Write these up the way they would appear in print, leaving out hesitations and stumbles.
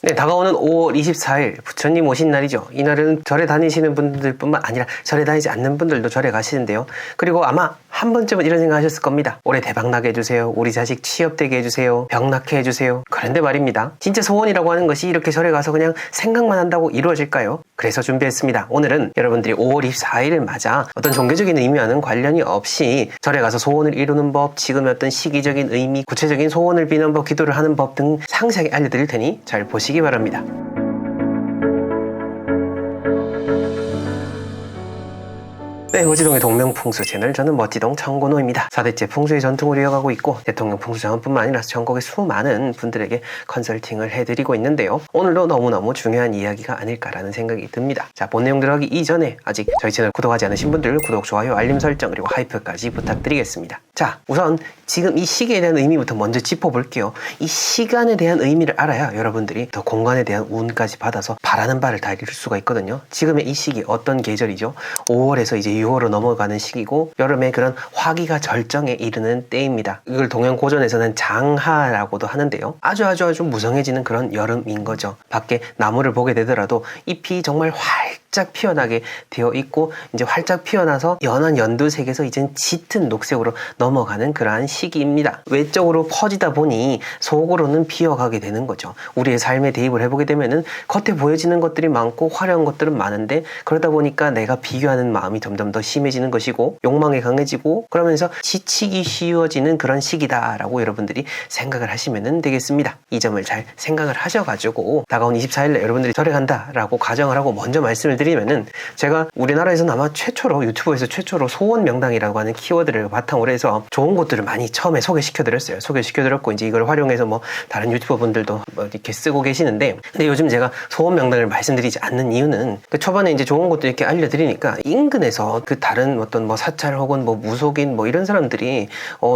네, 다가오는 5월 24일 부처님 오신 날이죠. 이날은 절에 다니시는 분들뿐만 아니라 절에 다니지 않는 분들도 절에 가시는데요. 그리고 아마 한 번쯤은 이런 생각 하셨을 겁니다. 올해 대박나게 해주세요. 우리 자식 취업되게 해주세요. 병 낳게 해주세요. 그런데 말입니다. 진짜 소원이라고 하는 것이 이렇게 절에 가서 그냥 생각만 한다고 이루어질까요? 그래서 준비했습니다. 오늘은 여러분들이 5월 24일을 맞아 어떤 종교적인 의미와는 관련이 없이 절에 가서 소원을 이루는 법, 지금의 어떤 시기적인 의미, 구체적인 소원을 비는 법, 기도를 하는 법 등 상세하게 알려드릴 테니 잘 보시기 바랍니다. 네, 모지동의 동명풍수 채널, 저는 멋지동 청곤호입니다. 4대째 풍수의 전통을 이어가고 있고 대통령 풍수 장원뿐만 아니라 전국의 수많은 분들에게 컨설팅을 해드리고 있는데요. 오늘도 너무너무 중요한 이야기가 아닐까라는 생각이 듭니다. 자, 본 내용 들어가기 이전에 아직 저희 채널 구독하지 않으신 분들 구독, 좋아요, 알림 설정 그리고 하이프까지 부탁드리겠습니다. 자, 우선 지금 이 시기에 대한 의미부터 먼저 짚어볼게요. 이 시간에 대한 의미를 알아야 여러분들이 더 공간에 대한 운까지 받아서 바라는 바를 다 이룰 수가 있거든요. 지금의 이 시기 어떤 계절이죠? 5월에서 이제 6월로 넘어가는 시기고 여름에 그런 화기가 절정에 이르는 때입니다. 이걸 동양고전에서는 장하라고도 하는데요. 아주 무성해지는 그런 여름인 거죠. 밖에 나무를 보게 되더라도 잎이 정말 활짝 피어나게 되어 있고 이제 활짝 피어나서 연한 연두색에서 이젠 짙은 녹색으로 넘어가는 그러한 시기입니다. 외적으로 퍼지다 보니 속으로는 피어가게 되는 거죠. 우리의 삶에 대입을 해보게 되면은 겉에 보여지는 것들이 많고 화려한 것들은 많은데 그러다 보니까 내가 비교하는 마음이 점점 더 심해지는 것이고 욕망이 강해지고 그러면서 지치기 쉬워지는 그런 시기다라고 여러분들이 생각을 하시면 되겠습니다. 이 점을 잘 생각을 하셔가지고 다가온 24일에 여러분들이 절에 간다라고 가정을 하고 먼저 말씀을 드리면은 제가 우리나라에서는 아마 최초로 유튜브에서 최초로 소원 명당이라고 하는 키워드를 바탕으로 해서 좋은 곳들을 많이 처음에 소개시켜드렸어요. 소개시켜드렸고 이제 이걸 활용해서 뭐 다른 유튜버 분들도 뭐 이렇게 쓰고 계시는데 근데 요즘 제가 소원 명당을 말씀드리지 않는 이유는 그 초반에 이제 좋은 곳들 이렇게 알려드리니까 인근에서 그 다른 어떤 뭐 사찰 혹은 뭐 무속인 뭐 이런 사람들이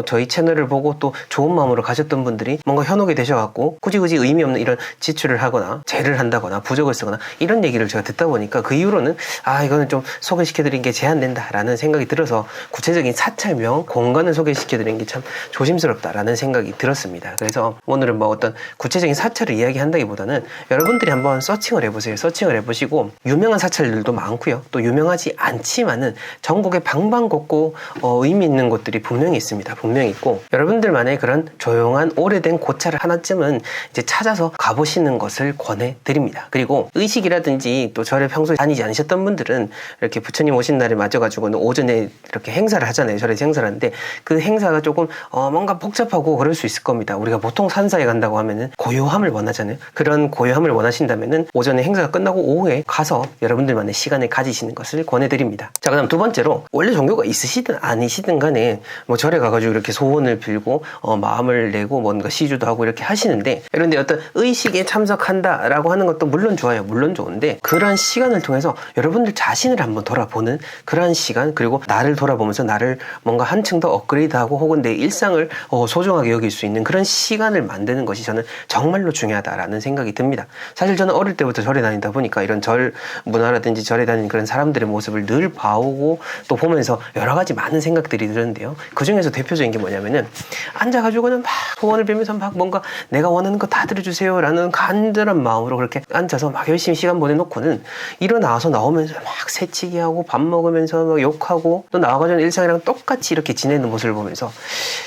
저희 채널을 보고 또 좋은 마음으로 가셨던 분들이 뭔가 현혹이 되셔갖고 굳이 의미 없는 이런 지출을 하거나 제를 한다거나 부적을 쓰거나 이런 얘기를 제가 듣다 보니까 그 이후로는 이거는 좀 소개시켜드린 게 제한된다라는 생각이 들어서 구체적인 사찰명 공간을 소개시켜드린 게 참 조심스럽다라는 생각이 들었습니다. 그래서 오늘은 뭐 어떤 구체적인 사찰을 이야기한다기보다는 여러분들이 한번 서칭을 해보세요. 서칭을 해보시고 유명한 사찰들도 많고요. 또 유명하지 않지만은 전국에 방방곡곡 의미 있는 곳들이 분명히 있습니다. 분명히 있고 여러분들만의 그런 조용한 오래된 고차를 하나쯤은 이제 찾아서 가보시는 것을 권해드립니다. 그리고 의식이라든지 또 절에 평소에 다니지 않으셨던 분들은 이렇게 부처님 오신 날에 맞춰가지고는 오전에 이렇게 행사를 하잖아요. 절에서 행사를 하는데 그 행사가 조금 뭔가 복잡하고 그럴 수 있을 겁니다. 우리가 보통 산사에 간다고 하면은 고요함을 원하잖아요. 그런 고요함을 원하신다면은 오전에 행사가 끝나고 오후에 가서 여러분들만의 시간을 가지시는 것을 권해드립니다. 자, 그다음 두 번째로 원래 종교가 있으시든 아니시든 간에 뭐 절에 가가지고 이렇게 소원을 빌고 마음을 내고 뭔가 시주도 하고 이렇게 하시는데 그런데 어떤 의식에 참석한다라고 하는 것도 물론 좋아요. 물론 좋은데 그러한 시간을 통해서 여러분들 자신을 한번 돌아보는 그러한 시간 그리고 나를 돌아보면서 나를 뭔가 한층 더 업그레이드하고 혹은 내 일상을 소중하게 여길 수 있는 그런 시간을 만드는 것이 저는 정말로 중요하다라는 생각이 듭니다. 사실 저는 어릴 때부터 절에 다니다 보니까 이런 절 문화라든지 절에 다니는 그런 사람들의 모습을 늘 봐오고 또 보면서 여러 가지 많은 생각들이 드는데요. 그 중에서 대표적인 게 뭐냐면은 앉아가지고는 막 소원을 빌면서 막 뭔가 내가 원하는 거 다 들어주세요 라는 간절한 마음으로 그렇게 앉아서 막 열심히 시간 보내놓고는 일어나서 나오면서 막 새치기 하고 밥 먹으면서 막 욕하고 또 나와가지고 일상이랑 똑같이 이렇게 지내는 모습을 보면서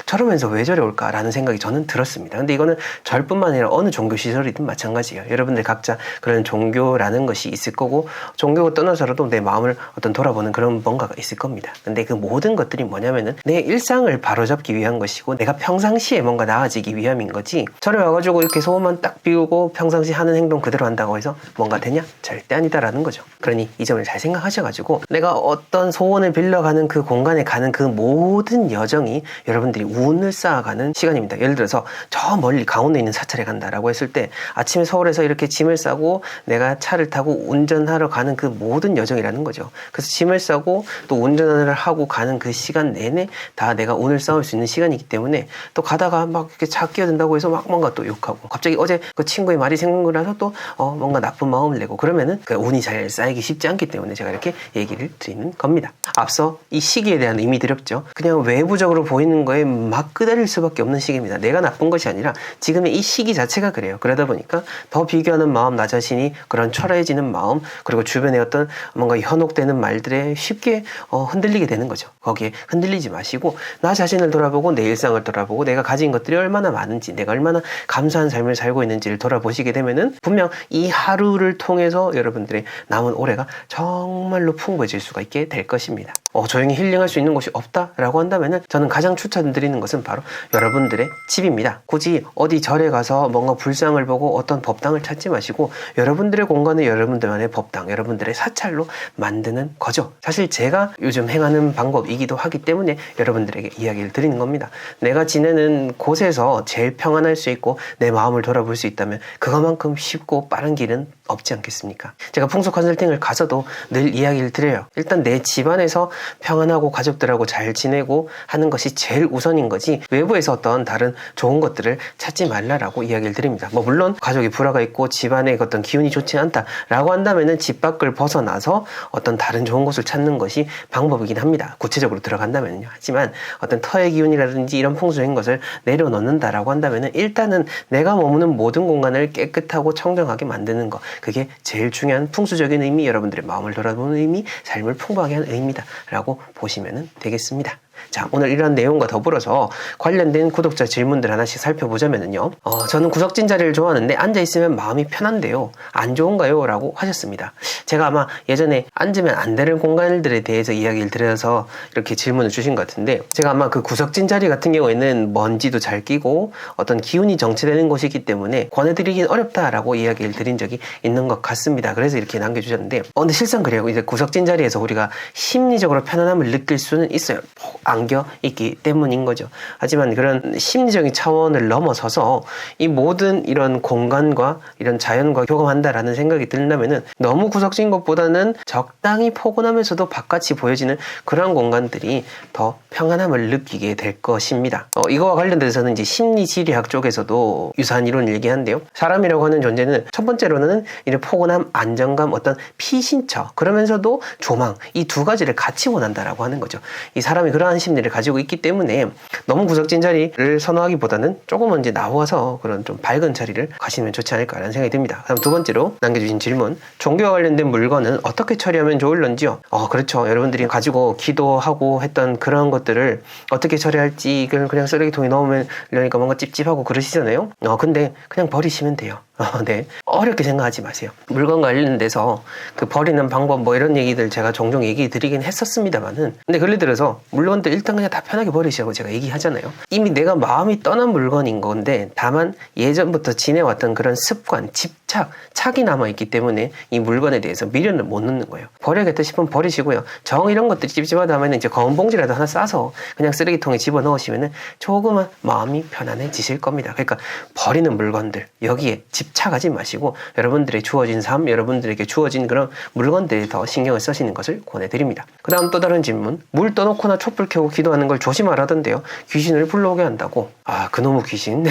저러면서 왜 저래 올까라는 생각이 저는 들었습니다. 근데 이거는 절뿐만 아니라 어느 종교 시설이든 마찬가지예요. 여러분들 각자 그런 종교라는 것이 있을 거고 종교가 떠나서라도 내 마음을 어떤 돌아보는 그런 뭔가가 있을 겁니다. 근데 그 모든 것들이 뭐냐면은 내 일상을 바로잡기 위한 것이고 내가 평상시에 뭔가 나아지기 위함인 거지 절에 와가지고 이렇게 소원만 딱 비우고 평상시 하는 행동 그대로 한다고 해서 뭔가 되냐? 절대 아니다라는 거죠. 그러니 이 점을 잘 생각하셔가지고 내가 어떤 소원을 빌려가는 그 공간에 가는 그 모든 여정이 여러분들이 운을 쌓아가는 시간입니다. 예를 들어서 저 멀리 강원도에 있는 사찰에 간다라고 했을 때 아침에 서울에서 이렇게 짐을 싸고 내가 차를 타고 운전하러 가는 그 모든 여정이라는 거죠. 그래서 짐을 싸고 또 운전을 하고 가는 그 시간 내내 다 내가 운을 쌓을 수 있는 시간이기 때문에 또 가다가 막 이렇게 차 끼어든다고 해서 막 뭔가 또 욕하고 갑자기 어제 그 친구의 말이 생각나서 또 뭔가 나쁜 마음을 내고 그러면은 그 운이 잘 쌓이기 쉽지 않기 때문에 제가 이렇게 얘기를 드리는 겁니다. 앞서 이 시기에 대한 의미 드렸죠. 그냥 외부적으로 보이는 거에 막 끄달릴 수밖에 없는 시기입니다. 내가 나쁜 것이 아니라 지금의 이 시기 자체가 그래요. 그러다 보니까 더 비교하는 마음, 나 자신이 그런 초라해지는 마음, 그리고 주변에 어떤 뭔가 현혹되는 말들에 쉽게 흔들리게 되는 거죠. 거기에 흔들리지 마시고 나 자신을 돌아보고 내 일상을 돌아보고 내가 가진 것들이 얼마나 많은지, 내가 얼마나 감사한 삶을 살고 있는지를 돌아보시게 되면은 분명 이 하루를 통해서 여러분들의 남은 올해가 정말로 풍부해질 수가 있게 될 것입니다. 조용히 힐링할 수 있는 곳이 없다라고 한다면은 저는 가장 추천드리는 것은 바로 여러분들의 집입니다. 굳이 어디 절에 가서 뭔가 불상을 보고 어떤 법당을 찾지 마시고 여러분들의 공간을 여러분들만의 법당, 여러분들의 사찰로 만드는 거죠. 사실 제가 요즘 행하는 방법이기도 하기 때문에 여러분들에게 이야기를 드리는 겁니다. 내가 지내는 곳에서 제일 평안할 수 있고 내 마음을 돌아볼 수 있다면 그것만큼 쉽고 빠른 길은 없지 않겠습니까? 제가 풍수 컨설팅을 가서도 늘 이야기를 드려요. 일단 내 집안에서 평안하고 가족들하고 잘 지내고 하는 것이 제일 우선인 거지 외부에서 어떤 다른 좋은 것들을 찾지 말라라고 이야기를 드립니다. 물론 가족이 불화가 있고 집안에 어떤 기운이 좋지 않다라고 한다면은 집 밖을 벗어나서 어떤 다른 좋은 곳을 찾는 것이 방법이긴 합니다. 구체적으로 들어간다면요. 하지만 어떤 터의 기운이라든지 이런 풍수적인 것을 내려놓는다라고 한다면은 일단은 내가 머무는 모든 공간을 깨끗하고 청정하게 만드는 것, 그게 제일 중요한 풍수적인 의미, 여러분들의 마음을 돌아보는 의미, 삶을 풍부하게 하는 의미다 라고 보시면 되겠습니다. 자, 오늘 이런 내용과 더불어서 관련된 구독자 질문들 하나씩 살펴보자면요. 저는 구석진 자리를 좋아하는데 앉아있으면 마음이 편한데요. 안 좋은가요? 라고 하셨습니다. 제가 아마 예전에 앉으면 안 되는 공간들에 대해서 이야기를 드려서 이렇게 질문을 주신 것 같은데 제가 아마 그 구석진 자리 같은 경우에는 먼지도 잘 끼고 어떤 기운이 정체되는 곳이기 때문에 권해드리긴 어렵다라고 이야기를 드린 적이 있는 것 같습니다. 그래서 이렇게 남겨주셨는데 근데 실상 그래요. 이제 구석진 자리에서 우리가 심리적으로 편안함을 느낄 수는 있어요. 안겨 있기 때문인 거죠. 하지만 그런 심리적인 차원을 넘어서서 이 모든 이런 공간과 이런 자연과 교감한다라는 생각이 든다면은 너무 구석진 것보다는 적당히 포근하면서도 바깥이 보여지는 그런 공간들이 더 평안함을 느끼게 될 것입니다. 이거와 관련돼서는 이제 심리지리학 쪽에서도 유사한 이론을 얘기하는데요. 사람이라고 하는 존재는 첫 번째로는 이런 포근함, 안정감, 어떤 피신처, 그러면서도 조망, 이 두 가지를 같이 원한다라고 하는 거죠. 이 사람이 그러한 심리를 가지고 있기 때문에 너무 구석진 자리를 선호하기보다는 조금은 이제 나와서 그런 좀 밝은 자리를 가시면 좋지 않을까라는 생각이 듭니다. 다음 두 번째로 남겨주신 질문, 종교와 관련된 물건은 어떻게 처리하면 좋을런지요? 그렇죠. 여러분들이 가지고 기도하고 했던 그런 것들을 어떻게 처리할지 이걸 그냥 쓰레기통에 넣으면 이러니까 뭔가 찝찝하고 그러시잖아요. 근데 그냥 버리시면 돼요. 네. 어렵게 생각하지 마세요. 물건 관련돼서 그 버리는 방법 이런 얘기들 제가 종종 얘기 드리긴 했었습니다만은 근데 그를 들어서 물건들 일단 그냥 다 편하게 버리시라고 제가 얘기하잖아요. 이미 내가 마음이 떠난 물건인 건데 다만 예전부터 지내왔던 그런 습관, 집착, 착이 남아있기 때문에 이 물건에 대해서 미련을 못 넣는 거예요. 버려야겠다 싶으면 버리시고요. 정 이런 것들이 찝찝하다 하면 이제 검은 봉지라도 하나 싸서 그냥 쓰레기통에 집어넣으시면은 조금은 마음이 편안해지실 겁니다. 그러니까 버리는 물건들 여기에 집착하지 마시고 여러분들의 주어진 삶, 여러분들에게 주어진 그런 물건들에 더 신경을 쓰시는 것을 권해드립니다. 그 다음 또 다른 질문, 물 떠놓거나 촛불 켜고 기도하는 걸 조심하라던데요. 귀신을 불러오게 한다고. 그놈의 귀신.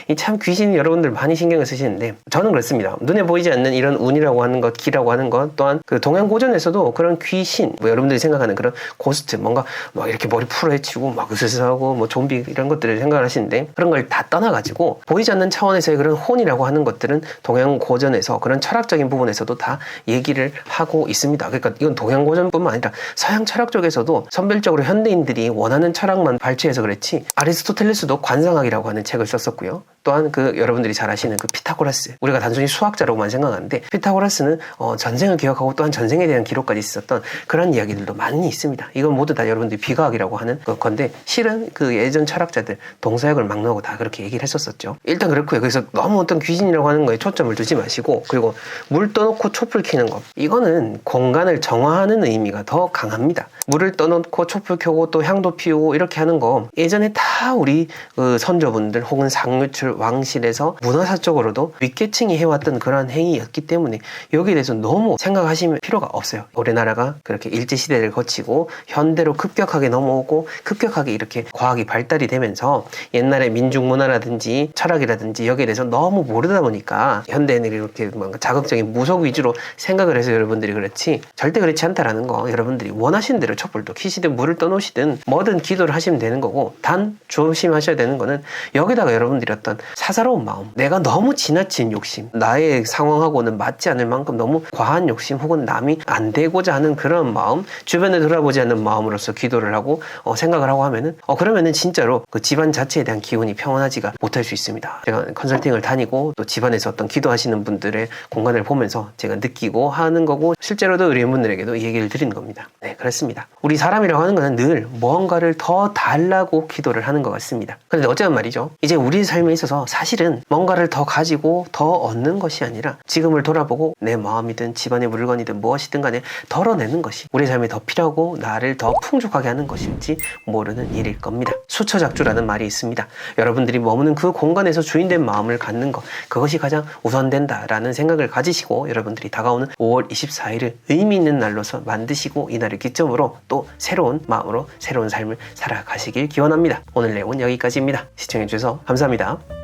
이 참 귀신 여러분들 많이 신경을 쓰시는데 저는 그렇습니다. 눈에 보이지 않는 이런 운이라고 하는 것, 기라고 하는 것 또한 그 동양고전에서도 그런 귀신, 여러분들이 생각하는 그런 고스트, 뭔가 막 이렇게 머리 풀어헤치고 막 으스스하고 좀비 이런 것들을 생각을 하시는데 그런 걸 다 떠나가지고 보이지 않는 차원에서의 그런 혼이라고 하는 것들은 동양고전에서 그런 철학적인 부분에서도 다 얘기를 하고 있습니다. 그러니까 이건 동양고전뿐만 아니라 서양 철학 쪽에서도 선별적으로 현대인들이 원하는 철학만 발췌해서 그랬지 아리스토텔레스도 관상학이라고 하는 책을 썼었고요. 또한 그 여러분들이 잘 아시는 그 피타고라스, 우리가 단순히 수학자라고만 생각하는데 피타고라스는 전생을 기억하고 또한 전생에 대한 기록까지 있었던 그런 이야기들도 많이 있습니다. 이건 모두 다 여러분들이 비과학이라고 하는 건데 실은 그 예전 철학자들 동서약을 막론하고 다 그렇게 얘기를 했었었죠. 일단 그렇고요. 그래서 너무 어떤 귀신이라고 하는 거에 초점을 두지 마시고 그리고 물 떠놓고 촛불 켜는 거 이거는 공간을 정화하는 의미가 더 강합니다. 물을 떠놓고 촛불 켜고 또 향도 피우고 이렇게 하는 거 예전에 다 우리 선조분들 혹은 상류층 이거를 왕실에서 문화사적으로도 윗계층이 해왔던 그러한 행위였기 때문에 여기에 대해서 너무 생각하실 필요가 없어요. 우리나라가 그렇게 일제시대를 거치고 현대로 급격하게 넘어오고 급격하게 이렇게 과학이 발달이 되면서 옛날에 민중문화라든지 철학이라든지 여기에 대해서 너무 모르다 보니까 현대인들이 이렇게 뭔가 자극적인 무속 위주로 생각을 해서 여러분들이 그렇지 절대 그렇지 않다라는 거 여러분들이 원하시는 대로 촛불도 켜시든 물을 떠놓으시든 뭐든 기도를 하시면 되는 거고 단 조심하셔야 되는 거는 여기다가 여러분들이 어떤 사사로운 마음 내가 너무 지나친 욕심 나의 상황하고는 맞지 않을 만큼 너무 과한 욕심 혹은 남이 안 되고자 하는 그런 마음 주변을 돌아보지 않는 마음으로서 기도를 하고 생각을 하고 하면은 그러면은 진짜로 그 집안 자체에 대한 기운이 평온하지가 못할 수 있습니다. 제가 컨설팅을 다니고 또 집안에서 어떤 기도하시는 분들의 공간을 보면서 제가 느끼고 하는 거고 실제로도 의뢰인분들에게도 이 얘기를 드리는 겁니다. 네, 그렇습니다. 우리 사람이라고 하는 거는 늘 무언가를 더 달라고 기도를 하는 것 같습니다. 그런데 어쩌면 말이죠. 이제 우리 삶에 있어서 사실은 뭔가를 더 가지고 더 얻는 것이 아니라 지금을 돌아보고 내 마음이든 집안의 물건이든 무엇이든 간에 덜어내는 것이 우리 삶에 더 필요하고 나를 더 풍족하게 하는 것일지 모르는 일일 겁니다. 수처작주라는 말이 있습니다. 여러분들이 머무는 그 공간에서 주인된 마음을 갖는 것 그것이 가장 우선된다라는 생각을 가지시고 여러분들이 다가오는 5월 24일을 의미 있는 날로서 만드시고 이날을 기점으로 또 새로운 마음으로 새로운 삶을 살아가시길 기원합니다. 오늘 내용은 여기까지입니다. 시청해주셔서 감사합니다.